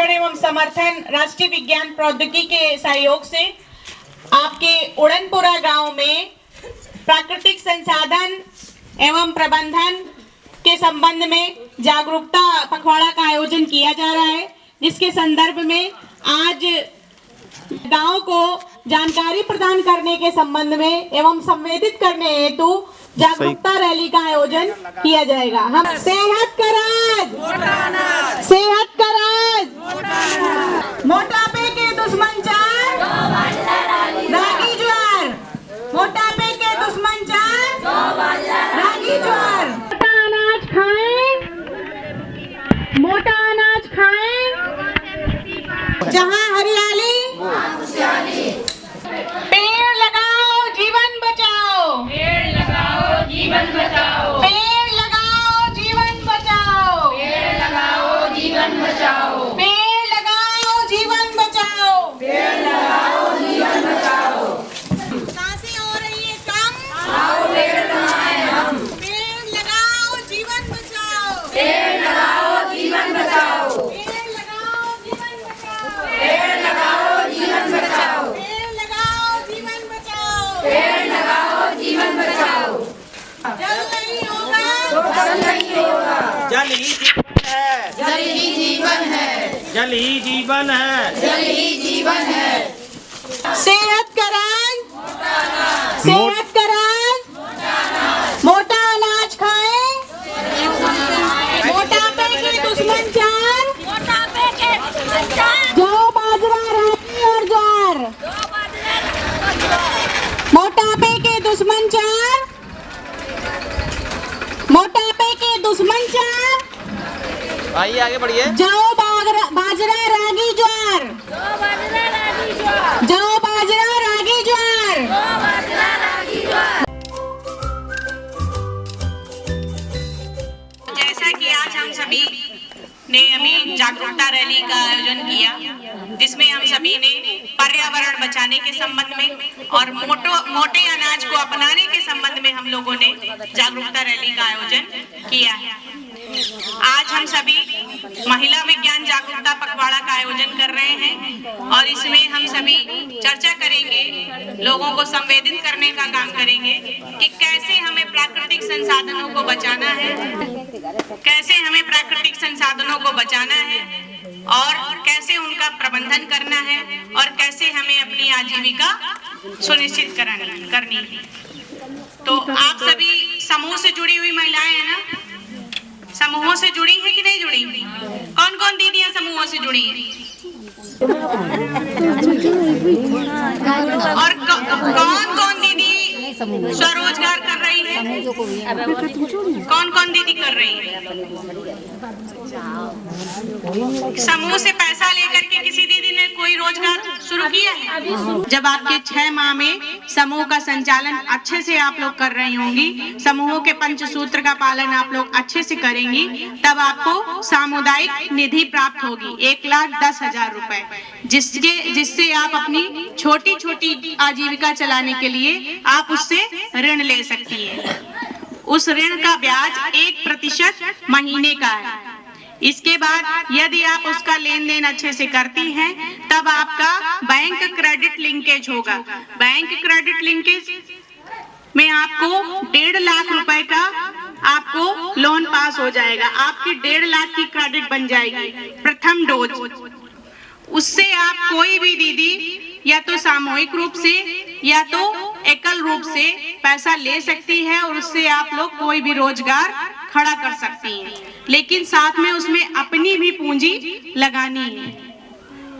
प्रशिक्षण एवं समर्थन राष्ट्रीय विज्ञान प्रौद्योगिकी के सहयोग से आपके उड़नपुरा गांव में प्राकृतिक संसाधन एवं प्रबंधन के संबंध में जागरूकता पखवाड़ा का आयोजन किया जा रहा है, जिसके संदर्भ में आज गांव को जानकारी प्रदान करने के संबंध में एवं संवेदित करने हेतु जागरूकता रैली का आयोजन किया जाएगा। हम सेहत का राज, सेहत का राज, मोटापे के दुश्मन चार, रागी ज्वार, मोटापे के दुश्मन चार, रागी ज्वार। मोटा अनाज खाएं, मोटा अनाज खाएं, जहाँ हरियाली, पेड़ लगाओ जीवन बचाओ, पेड़ लगाओ जीवन बचाओ, पेड़ लगाओ जीवन बचाओ, पेड़ लगाओ जीवन बचाओ, पेड़ लगाओ जीवन बचाओ, पेड़ लगाओ जीवन बचाओ। सांसें हो रही है कम, आओ पेड़ लगाएं हम, पेड़ लगाओ जीवन बचाओ, पेड़ लगाओ जीवन बचाओ, पेड़ लगाओ जीवन बचाओ, पेड़ लगाओ जीवन बचाओ, पेड़ लगाओ जीवन बचाओ, पेड़ लगाओ जीवन बचाओ। जल नहीं होगा तो जल नहीं होगा, जल ही जीवन है, जल ही जीवन है, जल ही जीवन है, जल ही जीवन है। सेहत का राज, सेहत का राज, मोटा अनाज खाएं, मोटापे के दुश्मन चार, मोटापे के दुश्मन चार, जौ बाजरा रागी और ज्वार, मोटापे के दुश्मन चार, मोटापे के दुश्मन चार, आइए आगे बढ़िए। जौ बाजरा रागी ज्वार, जौ बाजरा रागी ज्वार। जैसा कि आज हम सभी ने अभी जागरूकता रैली का आयोजन किया, जिसमें हम सभी ने पर्यावरण बचाने के संबंध में और मोटे अनाज को अपनाने के संबंध में हम लोगों ने जागरूकता रैली का आयोजन किया है। आज हम सभी महिला विज्ञान जागरूकता पखवाड़ा का आयोजन कर रहे हैं और इसमें हम सभी चर्चा करेंगे, लोगों को संवेदित करने का काम करेंगे कि कैसे हमें प्राकृतिक संसाधनों को बचाना है, कैसे हमें प्राकृतिक संसाधनों को बचाना है और कैसे उनका प्रबंधन करना है और कैसे हमें अपनी आजीविका सुनिश्चित करनी है। तो आप सभी समूह से जुड़ी हुई महिलाएं हैं ना? समूहों से जुड़ी हैं कि नहीं जुड़ी? कौन कौन दीदियां समूहों से जुड़ी हैं? और कौन कौन दीदी स्वरोजगार कर रही है? कौन कौन दीदी कर रही है? समूह से पैसा लेकर के किसी दीदी ने कोई रोजगार शुरू किया है? जब आपके 6 माह में समूह का संचालन अच्छे से आप लोग कर रही होंगी, समूहों के पंचसूत्र का पालन आप लोग अच्छे से करेंगी, तब आपको सामुदायिक निधि प्राप्त होगी 1,10,000 रुपए, जिससे आप अपनी छोटी छोटी आजीविका चलाने के लिए आप उससे ऋण ले सकती हैं। उस ऋण का ब्याज 1% महीने का है। इसके बाद यदि आप उसका लेन देन अच्छे से करती हैं, तब आपका बैंक क्रेडिट लिंकेज होगा। बैंक क्रेडिट लिंकेज में आपको 1.5 लाख रुपए का आपको लोन पास हो जाएगा। आपकी 1.5 लाख की क्रेडिट बन जाएगी प्रथम डोज। उससे आप कोई भी दीदी या तो सामूहिक रूप से या तो एकल रूप से पैसा ले सकती है और उससे आप लोग कोई भी रोजगार खड़ा कर सकती हैं, लेकिन साथ में उसमें अपनी भी पूंजी लगानी है।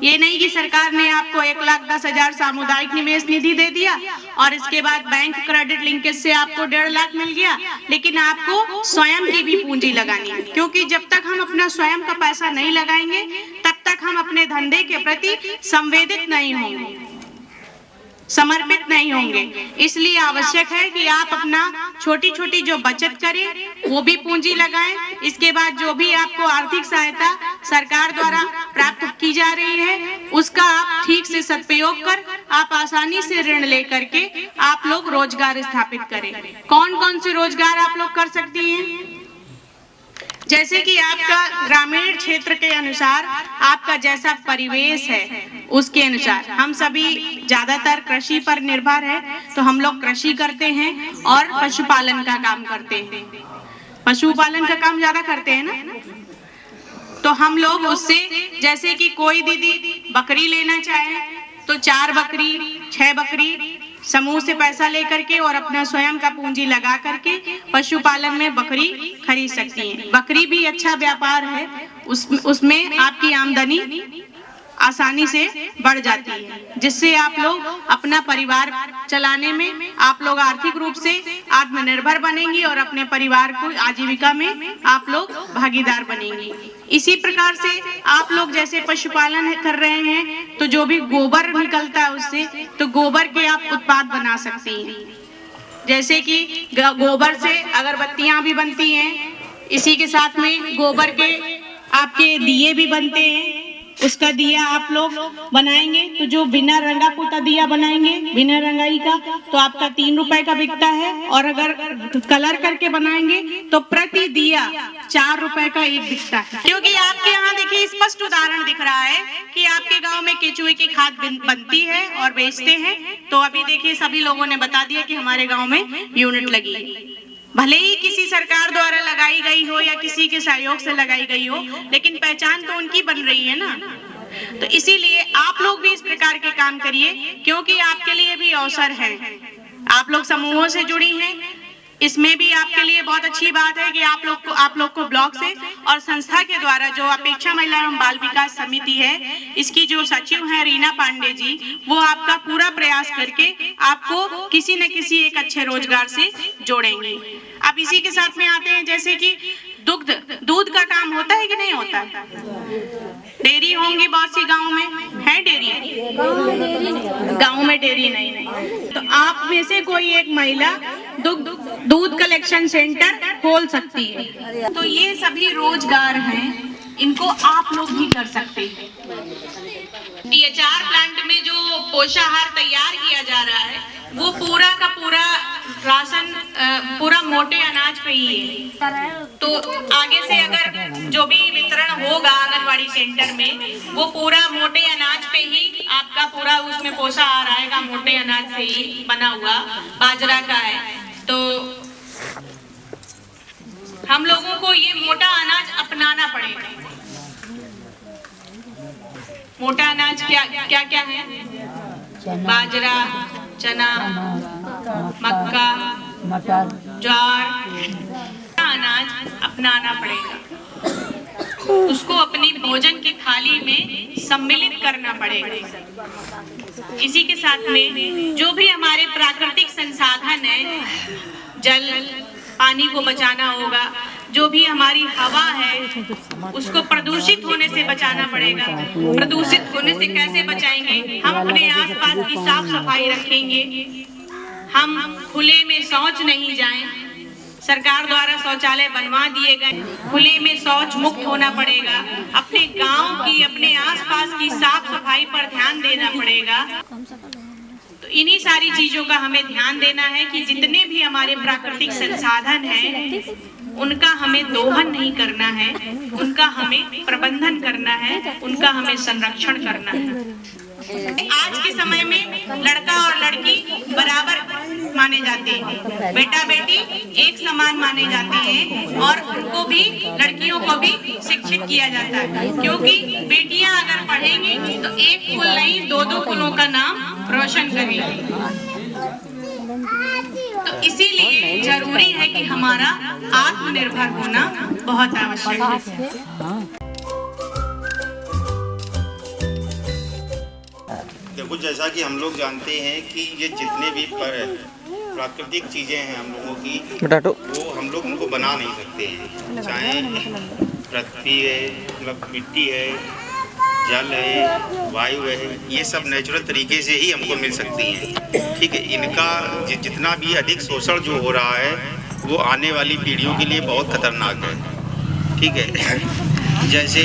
ये नहीं कि सरकार ने आपको 1,10,000 सामुदायिक निवेश निधि दे दिया और इसके बाद बैंक क्रेडिट लिंकेज से आपको 1.5 लाख मिल गया, लेकिन आपको स्वयं की भी पूंजी लगानी है। क्योंकि जब तक हम अपना स्वयं का पैसा नहीं लगाएंगे, तब तक हम अपने धंधे के प्रति संवेदित नहीं होंगे, समर्पित नहीं होंगे। इसलिए आवश्यक है कि आप अपना छोटी छोटी जो बचत करें वो भी पूंजी लगाएं। इसके बाद जो भी आपको आर्थिक सहायता सरकार द्वारा प्राप्त की जा रही है, उसका आप ठीक से सदुपयोग कर आप आसानी से ऋण लेकर के आप लोग रोजगार स्थापित करें। कौन कौन से रोजगार आप लोग कर सकती हैं? जैसे कि आपका ग्रामीण क्षेत्र के अनुसार आपका जैसा परिवेश है उसके अनुसार हम सभी ज्यादातर कृषि पर निर्भर है, तो हम लोग कृषि करते हैं और पशुपालन का काम करते हैं। पशुपालन का काम ज्यादा करते हैं ना, तो हम लोग उससे जैसे कि कोई दीदी बकरी लेना चाहे तो 4 बकरी 6 बकरी समूह से पैसा लेकर के और अपना स्वयं का पूंजी लगा करके पशुपालन में बकरी खरीद सकती हैं। बकरी भी अच्छा व्यापार है, उसमें आपकी आमदनी आसानी से बढ़ जाती है, जिससे आप लोग अपना परिवार चलाने में आप लोग आर्थिक रूप से आत्मनिर्भर बनेंगी और अपने परिवार को आजीविका में आप लोग भागीदार बनेंगी। इसी प्रकार से आप लोग जैसे पशुपालन कर रहे हैं तो जो भी गोबर निकलता है उससे, तो गोबर के आप उत्पाद बना सकती हैं। जैसे कि गोबर से अगरबत्तियां भी बनती हैं, इसी के साथ में गोबर के आपके दिए भी बनते हैं। उसका दिया आप लोग बनाएंगे तो जो बिना रंगा पुता दिया बनाएंगे बिना रंगाई का तो आपका 3 रुपए का बिकता है, और अगर कलर करके बनाएंगे तो प्रति दिया 4 रुपए का एक बिकता है। क्योंकि आपके यहाँ देखिए स्पष्ट उदाहरण दिख रहा है कि आपके गांव में केचुए की खाद बनती है और बेचते हैं। तो अभी देखिए सभी लोगों ने बता दिया कि हमारे गाँव में यूनिट लगी है, भले ही किसी सरकार द्वारा लगाई गई हो या किसी के सहयोग से लगाई गई हो, लेकिन पहचान तो उनकी बन रही है ना। तो इसीलिए आप लोग भी इस प्रकार के काम करिए, क्योंकि आपके लिए भी अवसर है। आप लोग समूहों से जुड़ी हैं, इसमें भी आपके लिए बहुत अच्छी बात है कि आप लोग को ब्लॉक से और संस्था के द्वारा जो अपेक्षा महिला एवं बाल विकास समिति है, इसकी जो सचिव है रीना पांडे जी, वो आपका पूरा प्रयास करके आपको किसी न किसी एक अच्छे रोजगार से जोड़ेंगे। अब इसी के साथ में आते हैं जैसे कि दूध का काम होता है कि नहीं होता है? डेयरी होंगी बहुत सी गाँव में, है डेयरी? गाँव में डेयरी नहीं। तो आप में से कोई एक महिला दूध कलेक्शन सेंटर खोल सकती है। तो ये सभी रोजगार हैं, इनको आप लोग भी कर सकते हैं। DHR प्लांट में जो पोषाहार तैयार किया जा रहा है वो पूरा का पूरा राशन पूरा मोटे अनाज पे ही है। तो आगे से अगर जो भी वितरण होगा आंगनवाड़ी सेंटर में वो पूरा मोटे अनाज पे ही आपका पूरा उसमें पोषाहार आएगा, मोटे अनाज से ही बना हुआ बाजरा का है। तो हम लोगों को ये मोटा अनाज अपनाना पड़ेगा। मोटा अनाज क्या क्या है? बाजरा, चना, मक्का, मटर, ज्वार, अनाज अपनाना पड़ेगा। उसको अपनी भोजन की थाली में सम्मिलित करना पड़ेगा। इसी के साथ में जो भी हमारे प्राकृतिक संसाधन है, जल पानी को बचाना होगा, जो भी हमारी हवा है उसको प्रदूषित होने से बचाना पड़ेगा। प्रदूषित होने से कैसे बचाएंगे? हम अपने आसपास की साफ सफाई रखेंगे, हम खुले में शौच नहीं जाएं। सरकार द्वारा शौचालय बनवा दिए गए, खुले में शौच मुक्त होना पड़ेगा। अपने गांव की अपने आसपास की साफ सफाई पर ध्यान देना पड़ेगा। तो इन्हीं सारी चीजों का हमें ध्यान देना है कि जितने भी हमारे प्राकृतिक संसाधन हैं उनका हमें दोहन नहीं करना है, उनका हमें प्रबंधन करना है, उनका हमें संरक्षण करना है। आज के समय में लड़का और लड़की बराबर माने जाते हैं, बेटा बेटी एक समान माने जाते हैं और उनको भी लड़कियों को भी शिक्षित किया जाता है, क्योंकि बेटियां अगर पढ़ेंगी तो एक कुल नहीं 2-2 कुलों का नाम रोशन करेंगी। तो इसीलिए जरूरी है कि हमारा आत्मनिर्भर होना बहुत आवश्यक है। देखो, जैसा कि हम लोग जानते हैं कि ये जितने भी प्राकृतिक चीज़ें हैं हम लोगों की, वो हम लोग उनको बना नहीं सकते हैं। चाहे पृथ्वी है, मतलब मिट्टी है, जल है, वायु है, ये सब नेचुरल तरीके से ही हमको मिल सकती हैं। ठीक है, इनका जितना भी अधिक शोषण जो हो रहा है वो आने वाली पीढ़ियों के लिए बहुत खतरनाक है। ठीक है, जैसे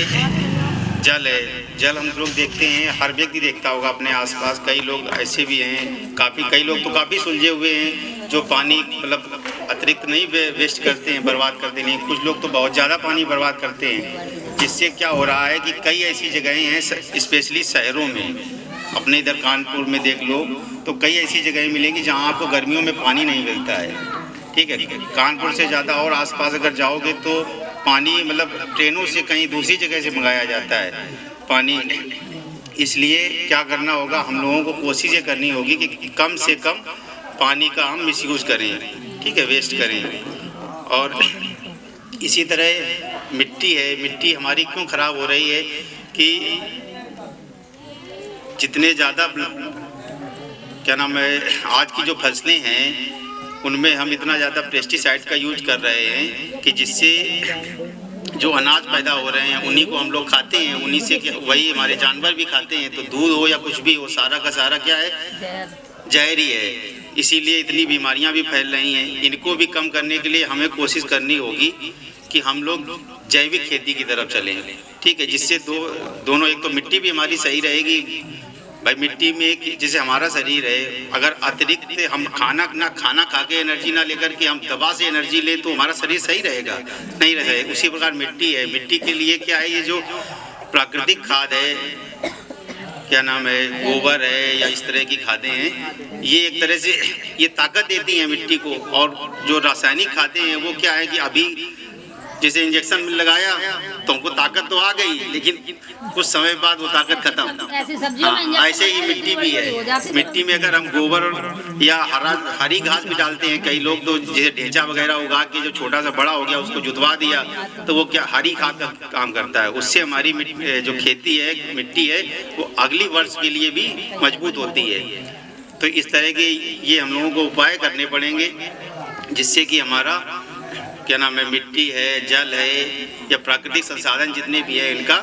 जल है, जल हम लोग देखते हैं, हर व्यक्ति देखता होगा अपने आसपास। कई लोग ऐसे भी हैं, कई लोग तो काफ़ी सुलझे हुए हैं जो पानी मतलब अतिरिक्त नहीं वेस्ट करते हैं, बर्बाद करते नहीं। कुछ लोग तो बहुत ज़्यादा पानी बर्बाद करते हैं, जिससे क्या हो रहा है कि कई ऐसी जगहें हैं, स्पेशली शहरों में, अपने इधर कानपुर में देख लो तो कई ऐसी जगहें मिलेंगी जहाँ आपको गर्मियों में पानी नहीं मिलता है। ठीक है, कानपुर से ज़्यादा और आसपास अगर जाओगे तो पानी मतलब ट्रेनों से कहीं दूसरी जगह से मंगाया जाता है पानी। इसलिए क्या करना होगा, हम लोगों को कोशिश ये करनी होगी कि कम से कम पानी का हम मिसयूज़ करें, ठीक है, वेस्ट करें। और इसी तरह मिट्टी है, मिट्टी हमारी क्यों ख़राब हो रही है कि जितने ज़्यादा क्या नाम है, आज की जो फसलें हैं उनमें हम इतना ज़्यादा पेस्टिसाइड का यूज कर रहे हैं कि जिससे जो अनाज पैदा हो रहे हैं उन्हीं को हम लोग खाते हैं, उन्हीं से वही हमारे जानवर भी खाते हैं। तो दूध हो या कुछ भी हो, सारा का सारा क्या है, जहर ही है। इसीलिए इतनी बीमारियां भी फैल रही हैं। इनको भी कम करने के लिए हमें कोशिश करनी होगी कि हम लोग जैविक खेती की तरफ चलें, ठीक है, जिससे दोनों, एक तो मिट्टी भी हमारी सही रहेगी भाई, मिट्टी में जैसे हमारा शरीर है, अगर अतिरिक्त हम खाना खा के एनर्जी ना लेकर के हम दवा से एनर्जी लें तो हमारा शरीर सही रहेगा, नहीं रहेगा। उसी प्रकार मिट्टी है, मिट्टी के लिए क्या है, ये जो प्राकृतिक खाद है, क्या नाम है, गोबर है या इस तरह की खादें हैं, ये एक तरह से ये ताकत देती हैं मिट्टी को। और जो रासायनिक खादें हैं वो क्या है कि अभी जैसे इंजेक्शन में लगाया तो हमको ताकत तो आ गई, लेकिन कुछ समय बाद वो ताकत खत्म। हाँ, ऐसे ही मिट्टी भी है। मिट्टी में अगर हम गोबर या हरी घास भी डालते हैं, कई लोग तो जैसे ढेंचा वगैरह उगा के जो छोटा सा बड़ा हो गया उसको जुतवा दिया तो वो क्या हरी खाद का काम करता है। उससे हमारी जो खेती है, मिट्टी है, वो अगली वर्ष के लिए भी मजबूत होती है। तो इस तरह के ये हम लोगों को उपाय करने पड़ेंगे जिससे कि हमारा क्या नाम है, मिट्टी है, जल है या प्राकृतिक संसाधन जितने भी है इनका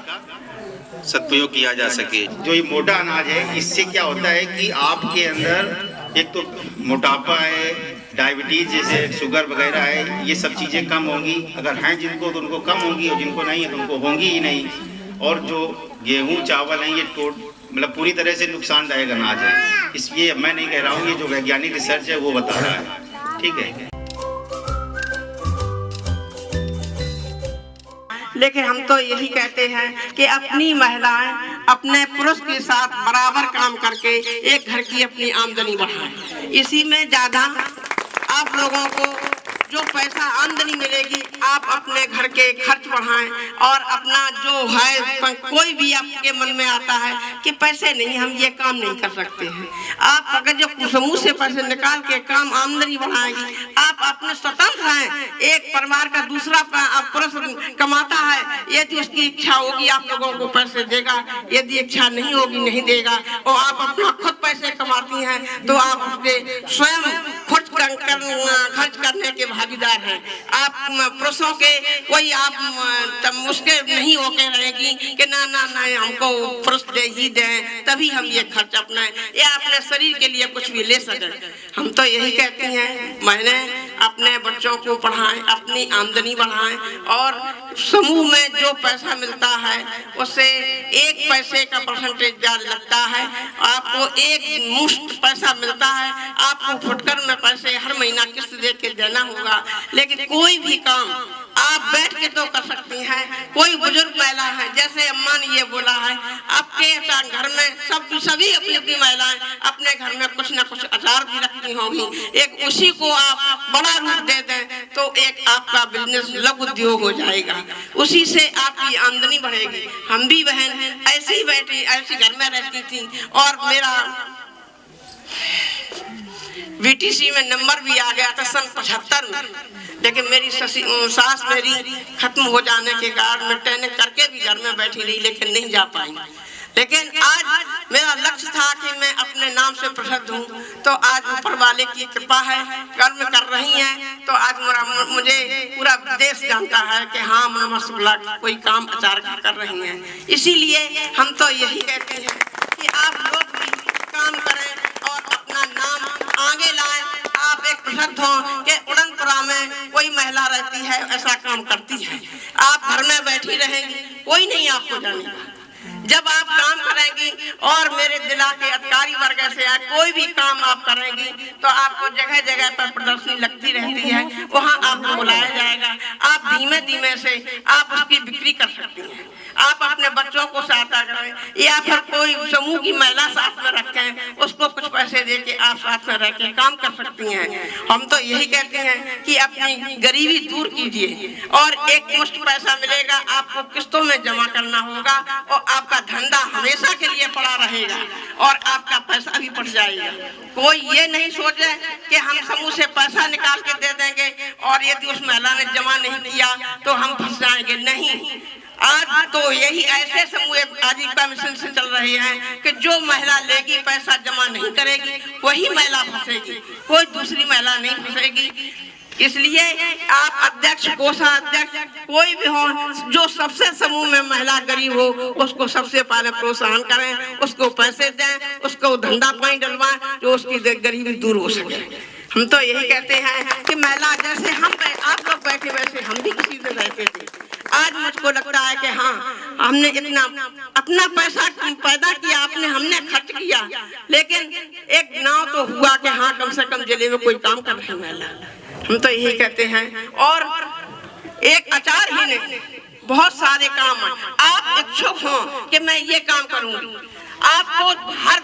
सदुपयोग किया जा सके। जो ये मोटा अनाज है, इससे क्या होता है कि आपके अंदर एक तो मोटापा है, डायबिटीज जैसे शुगर वगैरह है, ये सब चीज़ें कम होंगी। अगर हैं जिनको तो उनको कम होंगी और जिनको नहीं है तो उनको होंगी ही नहीं। और जो गेहूँ चावल हैं ये मतलब पूरी तरह से नुकसानदायक अनाज है। इसलिए मैं नहीं कह रहा हूँ, ये जो वैज्ञानिक रिसर्च है वो बता रहा है, ठीक है। लेकिन हम तो यही कहते हैं कि अपनी महिलाएं अपने पुरुष के साथ बराबर काम करके एक घर की अपनी आमदनी बढ़ाएं। इसी में ज़्यादा आप लोगों को जो पैसा आमदनी मिलेगी आप अपने घर के खर्च बढ़ाएं और अपना जो है, कोई भी आपके मन में आता है कि पैसे नहीं, हम ये काम नहीं कर सकते हैं, आप अगर जो समूह से पैसे निकाल के काम आमदनी बढ़ाएंगे, आप अपने स्वतंत्र हैं। एक परिवार का दूसरा पुरुष कमाता है, यदि उसकी इच्छा होगी आप लोगों को पैसे देगा, यदि इच्छा नहीं होगी नहीं देगा। और आप अपना खुद पैसे कमाती हैं तो आप अपने स्वयं खर्च करने के भागीदार हैं। आप पुरुषों के कोई आप मुश्किल नहीं होके रहेगी कि ना ना ना हमको पुरुष दे ही दें तभी हम ये खर्च अपना या अपने शरीर के लिए कुछ भी ले सकें। हम तो यही कहते हैं महीने अपने बच्चों को पढ़ाएं, अपनी आमदनी बढ़ाएं और समूह में जो पैसा मिलता है उससे 1 पैसे का परसेंटेज ज्यादा लगता है। आपको एक मुश्त पैसा मिलता है, आपको फुटकर में पैसे हर महीना किस्त दे के देना होगा। लेकिन कोई भी काम आप बैठ के तो कर सकती हैं। कोई बुजुर्ग महिला है, जैसे अम्मा ने ये बोला है, आपके घर में सभी अपनी अपनी महिलाएं अपने घर में कुछ ना कुछ अचार भी रखती होंगी, एक उसी को आप बड़ा रूप दे दें तो एक आपका बिजनेस लघु उद्योग हो जाएगा, उसी से आपकी आमदनी बढ़ेगी। हम भी बहन ऐसी बैठी ऐसी घर में रहती थी और मेरा बीटीसी में नंबर भी आ गया था सन 75 में, लेकिन मेरी सास मेरी खत्म हो जाने के कारण मैं ट्रेनिंग करके भी घर में बैठी रही, लेकिन नहीं जा पाई। लेकिन आज मेरा लक्ष्य था कि मैं अपने नाम से प्रसिद्ध हूँ, तो आज ऊपर वाले की कृपा है, कर्म कर रही हैं तो आज मुझे पूरा देश जानता है कि हाँ मनोरमा शुक्ला कोई काम अचार कर रही हैं। इसीलिए हम तो यही कहते हैं कि आप लोग भी काम करें और अपना नाम आगे लाएं। आप एक प्रसिद्ध हो कि उड़नपुरा में कोई महिला रहती है ऐसा काम करती है, आप घर में बैठी रहेंगी, कोई नहीं आपको जानेगा। जब आप काम करें करेंगी और मेरे जिला के अधिकारी वर्ग से कोई भी काम आप करेंगी तो आपको जगह जगह पर प्रदर्शनी लगती रहती है, वहाँ आपको बुलाया जाएगा। आप धीमे धीमे से आप उसकी बिक्री कर सकती हैं। आप अपने बच्चों को सहायता करें या फिर कोई समूह की महिला साथ में रखें, उसको कुछ पैसे दे के आप साथ में रह के काम कर सकती हैं। हम तो यही कहते हैं कि अपनी गरीबी दूर कीजिए और एक मुश्त पैसा मिलेगा, आपको किस्तों में जमा करना होगा और आपका धंधा हमेशा के लिए पड़ा रहेगा और आपका पैसा भी बढ़ जाएगा। कोई ये नहीं सोचे कि हम समूह से पैसा निकाल के दे देंगे और यदि उस महिला ने जमा नहीं किया तो हम फंस जाएंगे। नहीं, आज तो यही ऐसे समूह आजीविका मिशन से चल रहे हैं कि जो महिला लेगी पैसा जमा नहीं करेगी वही महिला फंसेगी, कोई दूसरी महिला नहीं फंसेगी। इसलिए आप अध्यक्ष, कोषाध्यक्ष कोई भी हो, जो सबसे समूह में महिला गरीब हो उसको सबसे पहले प्रोत्साहन करें, उसको पैसे दें, उसको धंधा पानी डलवाएं जो उसकी गरीबी दूर हो सके। हम तो यही कहते हैं कि महिला जैसे हम आप लोग बैठे वैसे हम भी किसी से रहते थे। आज मुझको लगता है कि हाँ, हमने इतना अपना पैसा पैदा किया, हमने खर्च किया, लेकिन एक नाव तो हुआ कि हाँ कम से कम जिले में कोई काम कर रही महिला। हम तो यही कहते हैं। और एक आचार ही नहीं, बहुत सारे काम हैं। आप इच्छुक हो कि मैं ये काम करूंगी, आपको हर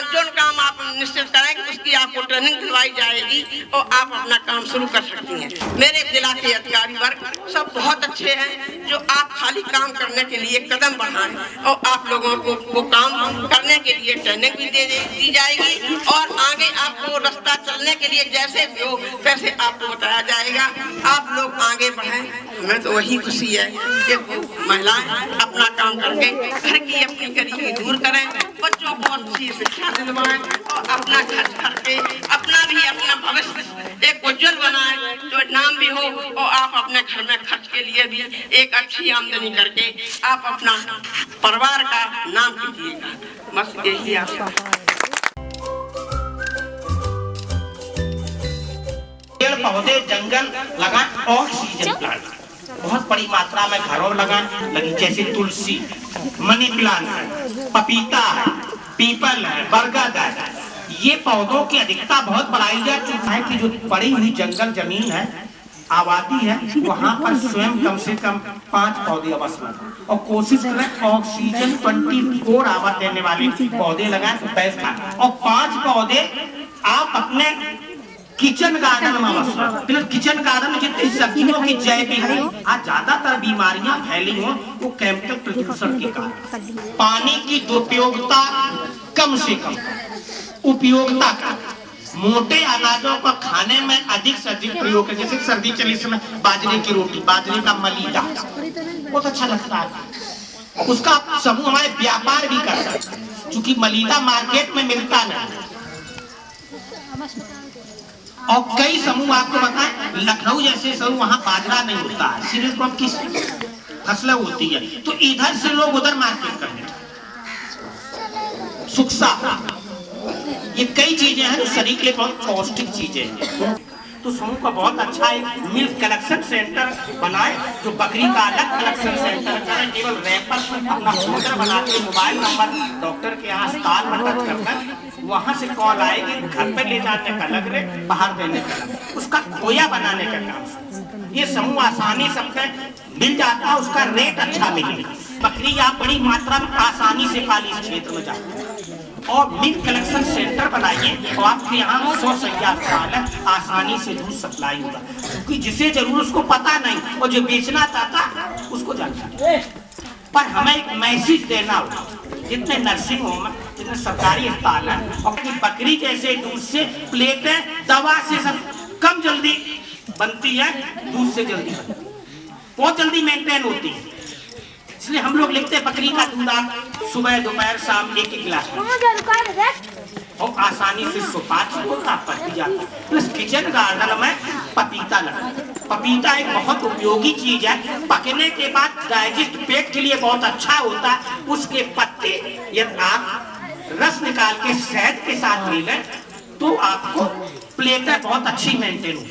जो काम आप निश्चित करेंगे उसकी आपको ट्रेनिंग दिलवाई जाएगी और आप अपना काम शुरू कर सकती हैं। मेरे जिला के अधिकारी वर्ग सब बहुत अच्छे हैं जो आप खाली काम करने के लिए कदम बढ़ाएं और आप लोगों को वो काम करने के लिए ट्रेनिंग भी दी जाएगी और आगे आपको रास्ता चलने के लिए जैसे भी हो वैसे आपको बताया जाएगा। आप लोग आगे बढ़ें, हमें तो वही खुशी है कि महिलाएं अपना काम करके घर की अपनी गरीबी दूर करें, बच्चों को अच्छी शिक्षा दिलवाएं और अपना खर्च करके अपना भविष्य एक उज्जवल बनाएं, जो नाम भी हो और आप अपने घर में खर्च के लिए भी एक अच्छी आमदनी करके आप अपना परिवार का नाम कीजिएगा। बस यही आशा। पेड़ पौधे जंगल लगाएं, ऑक्सीजन प्लांट बहुत बड़ी मात्रा में घरों लगाएं लगी, जैसे तुलसी, मनी प्लांट है, पपीता है, पीपल है, बरगद है। ये पौधों की अधिकता बहुत बढ़ाई जा चुकी है कि जो पड़ी हुई जंगल जमीन है, आबादी है, वहाँ पर स्वयं कम से कम 5 पौधे अवश्य लगाएं और कोशिश करें ऑक्सीजन 24 आवर देने वाले पौधे लगाएं तो बेस्ट है। और 5 पौधे आप अपने किचन गार्डन में किचन गार्डन में जितनी सब्जियों की जैविक है, आज ज्यादातर बीमारियां फैली हो वो केमिकल प्रदूषण के कारण। पानी की दुरुपयोगिता कम से कम उपयोगिता का, मोटे अनाजों को खाने में अधिक से अधिक प्रयोग है। जैसे सर्दी चली समय बाजरे की रोटी, बाजरे का मलीदा बहुत अच्छा लगता है, उसका समूह हमारे व्यापार भी कर सकते हैं क्योंकि मलीदा मार्केट में मिलता नहीं। और कई समूह आपको बताएं, लखनऊ जैसे समूह वहाँ बाजरा नहीं होता है, सिर्फ क्रॉप की फसलें होती है, तो इधर से लोग उधर मार्केट करने। सुक्सा, ये कई चीजें हैं जो शरीर के लिए बहुत पौष्टिक चीजें हैं। तो समूह का बहुत अच्छा एक मिल्क कलेक्शन सेंटर बनाए, जो बकरी का अलग कलेक्शन सेंटर करें, केवल रैपर पर अपना फोल्डर बना के मोबाइल नंबर डॉक्टर के यहाँ अस्पताल में टच करकर वहाँ से कॉल आएगी, घर पे ले जाने का अलग रेट, बाहर देने का अलग, उसका खोया बनाने का काम ये समूह आसानी सबसे मिल जाता है, उसका रेट अच्छा मिलेगा। बकरी आप बड़ी मात्रा में आसानी से पाली इस क्षेत्र में जाती है और मिल्क कलेक्शन सेंटर बनाइए और आपके यहाँ 100 सैया आसानी से दूध सप्लाई होगा, क्योंकि जिसे जरूर उसको पता नहीं और जो बेचना चाहता उसको जानता। पर हमें एक मैसेज देना होगा, जितने नर्सिंग होम, जितने सरकारी अस्पताल है, और बकरी जैसे दूध से प्लेटें दवा से सब कम जल्दी बनती है, दूध से जल्दी बनती है, बहुत जल्दी मेंटेन होती है। इसलिए हम लोग लिखते हैं बकरी का दूध आप सुबह दोपहर शाम 1 गिलास और आसानी से सुपाच्य होता, पक जाता है। तो इस किचन गार्डन में पपीता लगा, पपीता एक बहुत उपयोगी चीज है, पकने के बाद डाइजेस्ट पेट के लिए बहुत अच्छा होता है। उसके पत्ते यदि आप रस निकाल के शहद के साथ ले लें तो आपको प्लेटें बहुत अच्छी मेंटेन हो।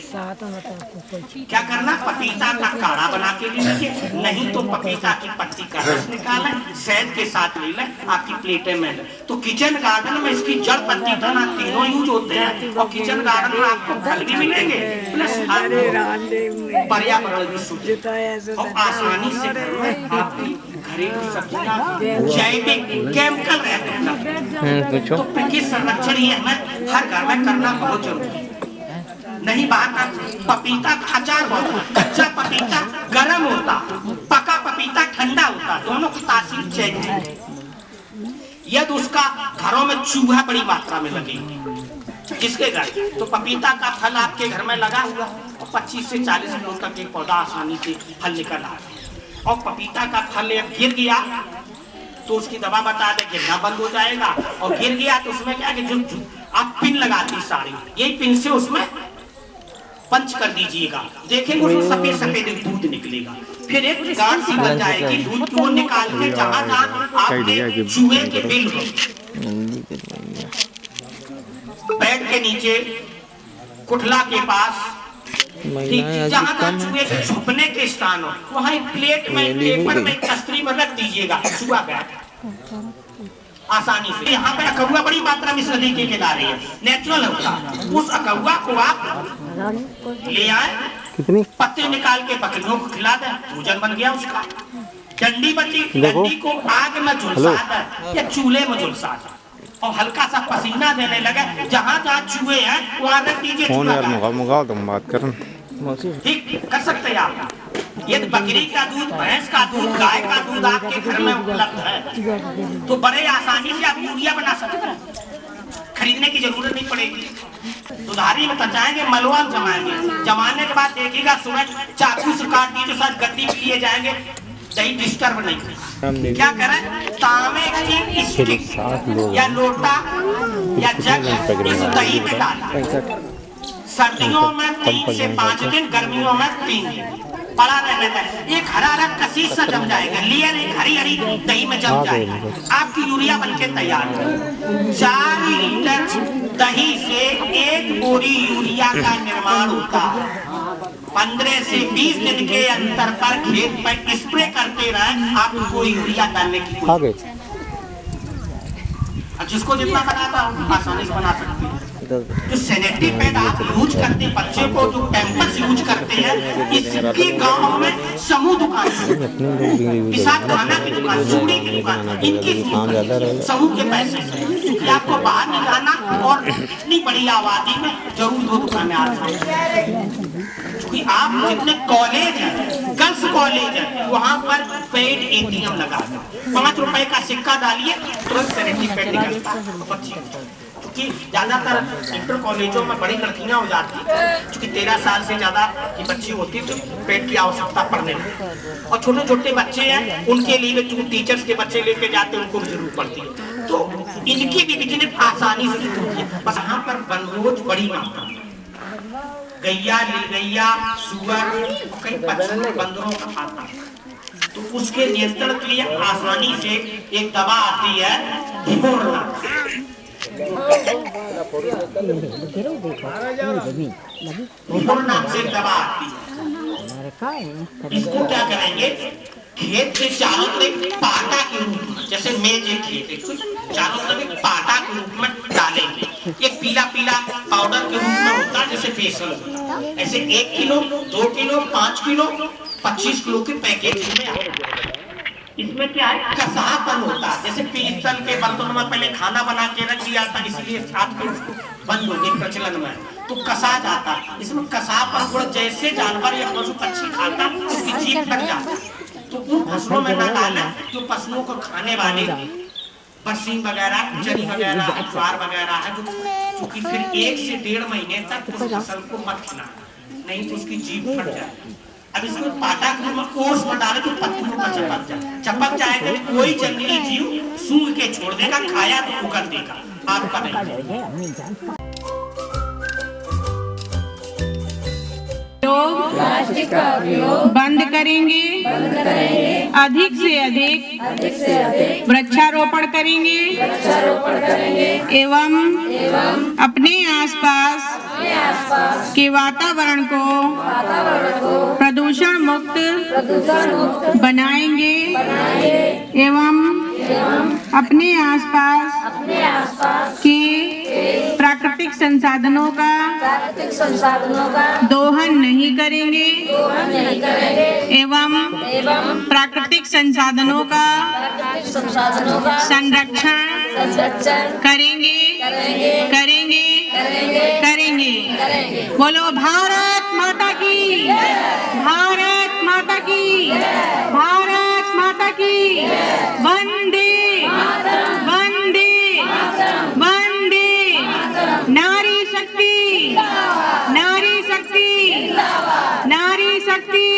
क्या करना, पपीता का काढ़ा बना के ले लीजिए, नहीं तो पपीता की पत्ती का रस निकालें, शहद के साथ ले लें, आपकी प्लेटें में। तो किचन गार्डन में इसकी जड़ पत्ती तना तीनों यूज होते हैं, और किचन गार्डन में आपको फल भी मिलेंगे प्लस पर्यावरण भी शुद्ध और आसानी से घर में आपकी घरेलू सब्जियां जैविक केमिकल रहते। तो प्रकृति संरक्षण ही हमें हर घर में करना बहुत जरूरी है। नहीं बात पपीता का अचार होता, कच्चा पपीता गर्म होता, पका पपीता ठंडा होता, दोनों की तासीर चेंज है। यदि उसका घरों में चूहा बड़ी मात्रा में लगेगी, जिसके घर तो पपीता का फल आपके घर में लगा हुआ और 25 से 40 किलो तक एक पौधा आसानी से फल निकल आ गया, और पपीता का फल गिर गया तो उसकी दवा बता दे गिरना बंद हो जाएगा, और गिर गया तो उसमें क्या कि जो आप पिन लगाती सारी, यही पिन से उसमें पंच कर दीजिएगा, देखेंगे उसमें सफेद सफेद दूध निकलेगा, फिर एक गांठ सी बन जाएगी दूध को निकाल के जहाँ जहाँ आपने चूहे के बिल बेड के नीचे, कुठला के पास, जहाँ जहाँ चूहे के छुपने के स्थान हो वहाँ एक प्लेट में पेपर में कस्तरी में रख दीजिएगा चूहा बैठ आसानी से। यहाँ पे अकौआ बड़ी मात्रा में सदी के ला रही है, नेचुरल होता, उस अकौआ को आप ले आए, पत्ते निकाल के बकरियों को खिला दें, भोजन बन गया उसका। डंडी बची, डंडी को आग में झुलसा दे या चूल्हे में झुलसा दे और हल्का सा पसीना देने लगे, जहाँ जहाँ चूहे हैं वहाँ रख दीजिए। ठीक कर सकते हैं आप। यदि बकरी का दूध, भैंस का दूध, गाय का दूध आपके घर में उपलब्ध है तो बड़े आसानी से आप यूरिया बना सकते हैं, खरीदने की जरूरत नहीं पड़ेगी। दुधारी में तचाएंगे, मलवा जमाएंगे, जमाने के बाद देखिएगा सुबह चाकू से काट दीजिए, साथ गद्दी भी लिए जाएंगे, दही डिस्टर्ब नहीं। क्या करें, तांबे की स्टिक या लोटा या जग इस दही में डालें, सर्दियों में 3 से 5 दिन, गर्मियों में 3 दिन पड़ा रहने में एक हरा रंग कसीस सा जम जाएगा, लेयर एक हरी हरी दही में जम जाएगा, आपकी यूरिया बनके तैयार है। 4 लीटर दही से 1 बोरी यूरिया का निर्माण होता है। 15 से 20 दिन के अंतर पर खेत पर स्प्रे करते रहे, आपको यूरिया डालने की कोई, जिसको जितना बनाता हो आसानी से बना सकते हैं। जो सैनिटरी पैड आप यूज करते हैं, बच्चे को जो पैम्पर्स यूज करते हैं, इसकी गांव में समूह दुकान, किसान खाना की दुकान, चूड़ी की दुकान, इनकी समूह के पैसे, क्योंकि आपको बाहर निकालना और इतनी बड़ी आबादी में जरूर 2 दुकानें आ जाएंगी। क्योंकि आप जितने कॉलेज हैं, गर्ल्स कॉलेज है, वहाँ पर पेड ATM लगा दो, 5 रुपए का सिक्का डालिए, तुरंत सैनिटरी पैड निकलता है। क्योंकि ज्यादातर इंटर कॉलेजों में बड़ी लड़कियां हो जाती हैं, क्योंकि 13 साल से ज्यादा की बच्ची होती है तो पेट की आवश्यकता पड़ने लगती, और छोटे छोटे बच्चे हैं उनके लिए जो टीचर्स के बच्चे लेके जाते हैं उनको भी जरूरत पड़ती है, तो इनकी भी बिजनेस आसानी से शुरू होती है। बस यहाँ पर बनरोज बड़ी मात्रा में गैया, नीलगैया, सुअर, कई पक्षियों बंदरों का खाता है, तो उसके नियंत्रण के लिए आसानी से एक दवा आती है हिमोरना, नाम से दवा आती है। इसको क्या करेंगे, खेत के चारों तरफ पाटा के रूप में, जैसे मेज एक खेत है, चारों तरफ पाटा के रूप में डालेंगे, एक पीला पीला पाउडर के रूप में होता है जैसे बेसन होता है, ऐसे 1 किलो, 2 किलो, 5 किलो, 25 किलो के पैकेज में आएगा। इसमें क्या है, कसापन होता है, जैसे पीतल के बर्तनों में पहले खाना बना के रख दिया था, इसलिए आजकल बंद हो गई प्रचलन में, तो कसा जाता है। इसमें कसापन थोड़ा, जैसे जानवर या पशु पक्षी खाता उसकी जीभ फट जाती है, तो उन फसलों में न डालें जो पशुओं को खाने वाले बरसीम वगैरह, चरी वगैरह, ज्वार वगैरह है, क्योंकि फिर 1 से 1.5 महीने तक उस फसल को मत खिलाना, नहीं तो उसकी जीभ फट जाएगी। अब इसको पाटा के में ओस में डाले तो पत्थरों पर चपक जाएगा, कोई जंगली जीव सूंघ के छोड़ देगा, खाया तो उगल देगा, आपका नहीं। योग बंद करेंगे, अधिक से अधिक वृक्षारोपण करेंगे एवं अपने आसपास के वातावरण को प्रदूषण मुक्त बनाएंगे एवं अपने आसपास के प्राकृतिक संसाधनों का दोहन नहीं करेंगे एवं प्राकृतिक संसाधनों का संरक्षण करेंगे। बोलो भारत माता की, भारत माता की, भारत माता की। वंदे वंदे वंदे। नारी शक्ति, नारी शक्ति, नारी शक्ति।